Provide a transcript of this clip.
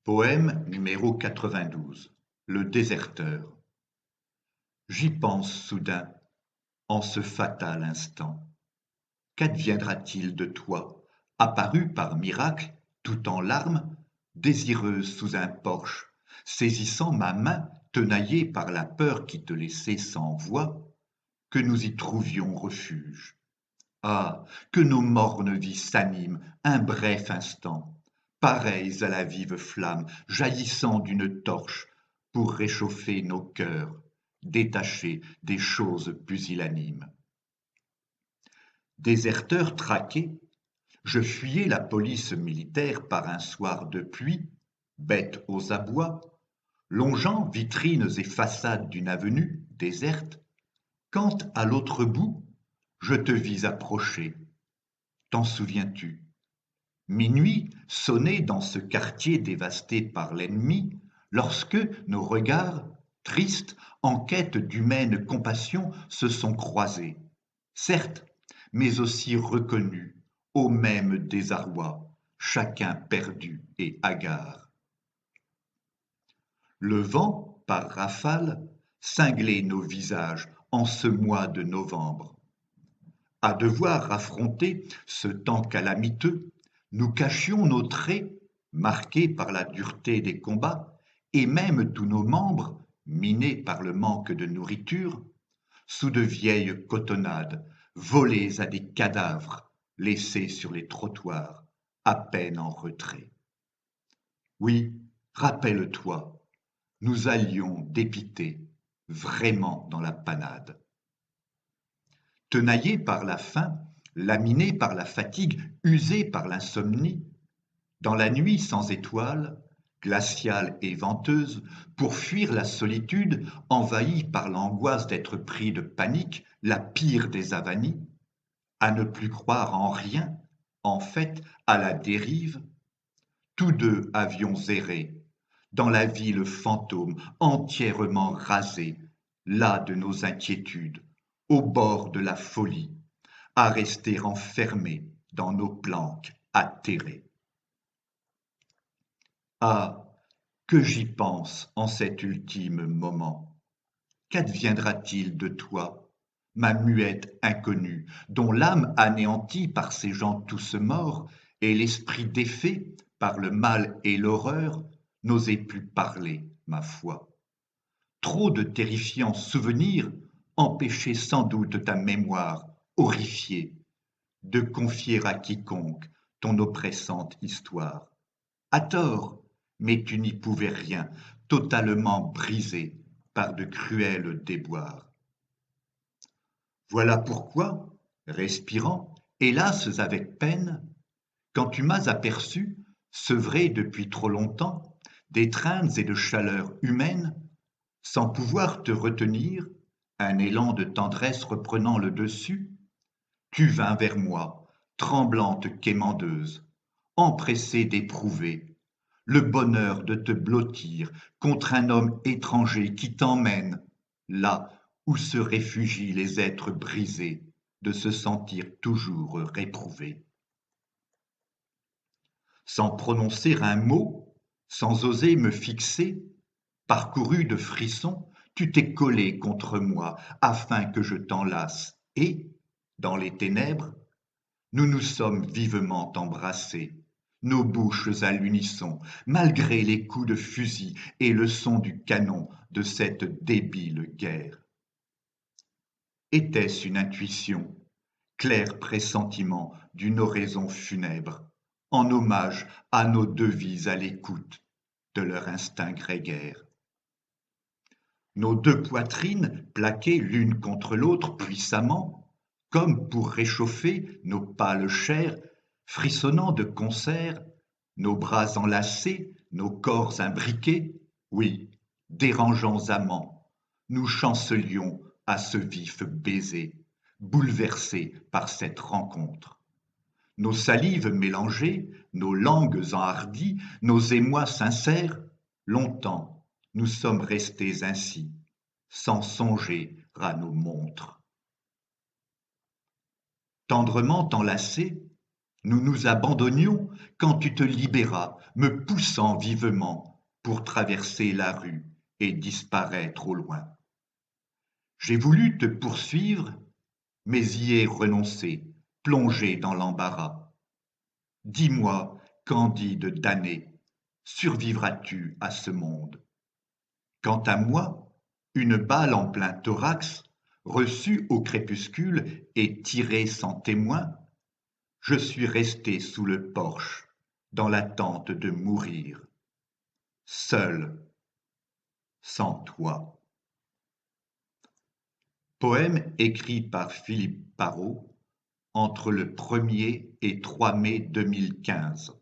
Poème numéro 92. Le déserteur. J'y pense soudain, en ce fatal instant. Qu'adviendra-t-il de toi, apparu par miracle, tout en larmes, désireuse sous un porche, saisissant ma main, tenaillée par la peur qui te laissait sans voix, que nous y trouvions refuge. Ah, que nos mornes vies s'animent un bref instant, pareilles à la vive flamme jaillissant d'une torche pour réchauffer nos cœurs, détachés des choses pusillanimes. Déserteur traqué, je fuyais la police militaire par un soir de pluie, bête aux abois, longeant vitrines et façades d'une avenue déserte, quand à l'autre bout, je te vis approcher. T'en souviens-tu? Minuit sonnait dans ce quartier dévasté par l'ennemi, lorsque nos regards, tristes, en quête d'humaine compassion, se sont croisés. Certes, mais aussi reconnus, au même désarroi, chacun perdu et hagard. Le vent, par rafales, cinglait nos visages en ce mois de novembre. À devoir affronter ce temps calamiteux, nous cachions nos traits, marqués par la dureté des combats, et même tous nos membres, minés par le manque de nourriture, sous de vieilles cotonnades, volées à des cadavres, laissés sur les trottoirs, à peine en retrait. Oui, rappelle-toi, nous allions dépités, vraiment dans la panade. Tenaillés par la faim, laminés par la fatigue, usés par l'insomnie, dans la nuit sans étoiles, glaciale et venteuse, pour fuir la solitude, envahis par l'angoisse d'être pris de panique, la pire des avanies, à ne plus croire en rien, en fait, à la dérive, tous deux avions erré, dans la ville fantôme, entièrement rasée, là de nos inquiétudes, au bord de la folie, à rester enfermés dans nos planques atterrés. Ah, que j'y pense en cet ultime moment. Qu'adviendra-t-il de toi, ma muette inconnue, dont l'âme anéantie par ces gens tous morts et l'esprit défait par le mal et l'horreur n'osait plus parler, ma foi. Trop de terrifiants souvenirs empêchaient sans doute ta mémoire, horrifiée, de confier à quiconque ton oppressante histoire. À tort, mais tu n'y pouvais rien, totalement brisé par de cruels déboires. Voilà pourquoi, respirant, hélas avec peine, quand tu m'as aperçu, sevré depuis trop longtemps, d'étreintes et de chaleur humaine, sans pouvoir te retenir, un élan de tendresse reprenant le dessus, tu vins vers moi, tremblante quémandeuse, empressée d'éprouver le bonheur de te blottir contre un homme étranger qui t'emmène là où se réfugient les êtres brisés, de se sentir toujours réprouvés. Sans prononcer un mot, sans oser me fixer, parcouru de frissons, tu t'es collé contre moi afin que je t'enlace et, dans les ténèbres, nous nous sommes vivement embrassés, nos bouches à l'unisson, malgré les coups de fusil et le son du canon de cette débile guerre. Était-ce une intuition, clair pressentiment d'une oraison funèbre, en hommage à nos deux vies à l'écoute de leur instinct grégaire? Nos deux poitrines plaquées l'une contre l'autre puissamment, comme pour réchauffer nos pâles chairs, frissonnant de concert, nos bras enlacés, nos corps imbriqués, oui, dérangeants amants, nous chancelions à ce vif baiser, bouleversés par cette rencontre. Nos salives mélangées, nos langues enhardies, nos émois sincères, longtemps nous sommes restés ainsi, sans songer à nos montres. Tendrement enlacés, nous nous abandonnions quand tu te libéras, me poussant vivement pour traverser la rue et disparaître au loin. J'ai voulu te poursuivre, mais y ai renoncé, plongé dans l'embarras. Dis-moi, candide damné, survivras-tu à ce monde? Quant à moi, une balle en plein thorax, reçue au crépuscule et tirée sans témoin, je suis resté sous le porche, dans l'attente de mourir, seul, sans toi. Poème écrit par Philippe Parrot entre le 1er et 3 mai 2015.